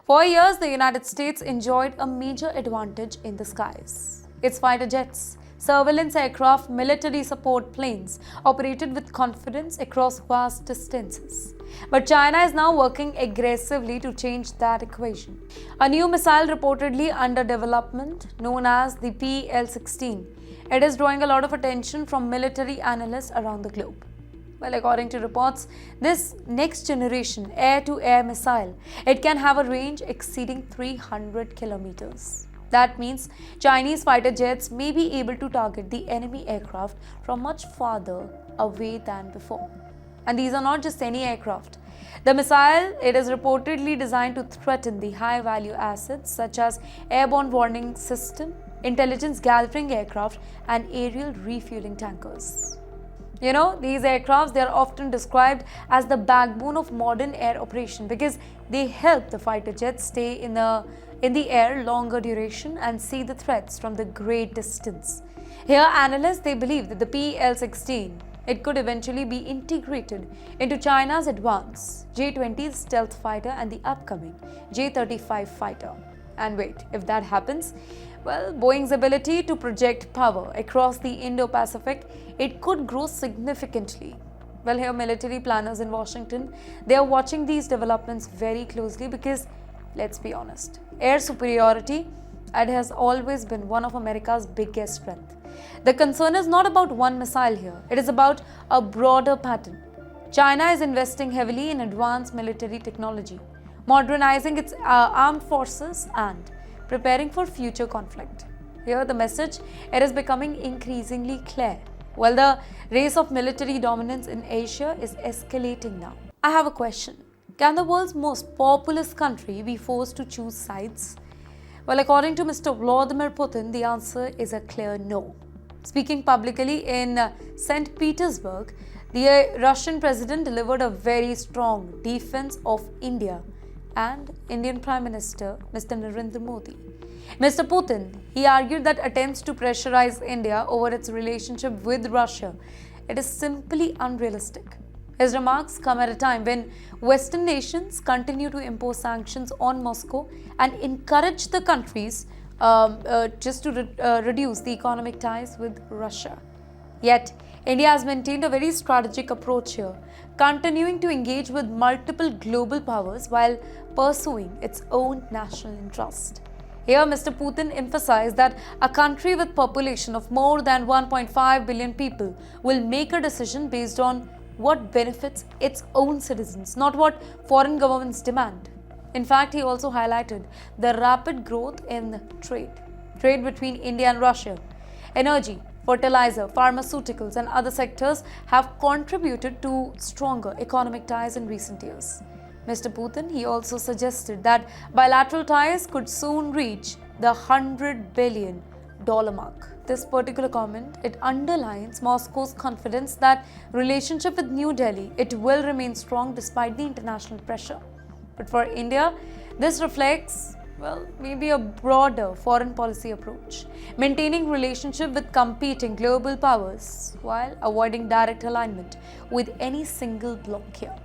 For years, the United States enjoyed a major advantage in the skies. Its fighter jets, surveillance aircraft, military support planes operated with confidence across vast distances. But China is now working aggressively to change that equation. A new missile reportedly under development, known as the PL-16. It is drawing a lot of attention from military analysts around the globe. Well, according to reports, this next generation air-to-air missile, it can have a range exceeding 300 kilometers. That means Chinese fighter jets may be able to target the enemy aircraft from much farther away than before. And these are not just any aircraft. The missile, it is reportedly designed to threaten the high-value assets such as airborne warning system, intelligence gathering aircraft, and aerial refueling tankers. These aircrafts, they are often described as the backbone of modern air operation because they help the fighter jets stay in the air longer duration and see the threats from the great distance. Here, analysts, they believe that the PL-16, it could eventually be integrated into China's advanced J-20 stealth fighter and the upcoming J-35 fighter. And wait, if that happens, well, Boeing's ability to project power across the Indo-Pacific, it could grow significantly. Well, here military planners in Washington, they are watching these developments very closely because, let's be honest, air superiority, it has always been one of America's biggest strengths. The concern is not about one missile here, it is about a broader pattern. China is investing heavily in advanced military technology, modernizing its armed forces and preparing for future conflict. Here the message, it is becoming increasingly clear. Well, the race of military dominance in Asia is escalating now. I have a question. Can the world's most populous country be forced to choose sides? Well, according to Mr. Vladimir Putin, the answer is a clear no. Speaking publicly in St. Petersburg, the Russian president delivered a very strong defense of India and Indian Prime Minister Mr. Narendra Modi. Mr. Putin, he argued that attempts to pressurize India over its relationship with Russia, it is simply unrealistic. His remarks come at a time when Western nations continue to impose sanctions on Moscow and encourage the countries just to reduce the economic ties with Russia. Yet, India has maintained a very strategic approach here, continuing to engage with multiple global powers while pursuing its own national interest. Here, Mr. Putin emphasized that a country with population of more than 1.5 billion people will make a decision based on what benefits its own citizens, not what foreign governments demand. In fact, he also highlighted the rapid growth in trade between India and Russia. Energy, fertilizer, pharmaceuticals, and other sectors have contributed to stronger economic ties in recent years. Mr. Putin, he also suggested that bilateral ties could soon reach the $100 billion mark. This particular comment, it underlines Moscow's confidence that relationship with New Delhi, it will remain strong despite the international pressure. But for India, this reflects, well, maybe a broader foreign policy approach, maintaining relationship with competing global powers while avoiding direct alignment with any single bloc here.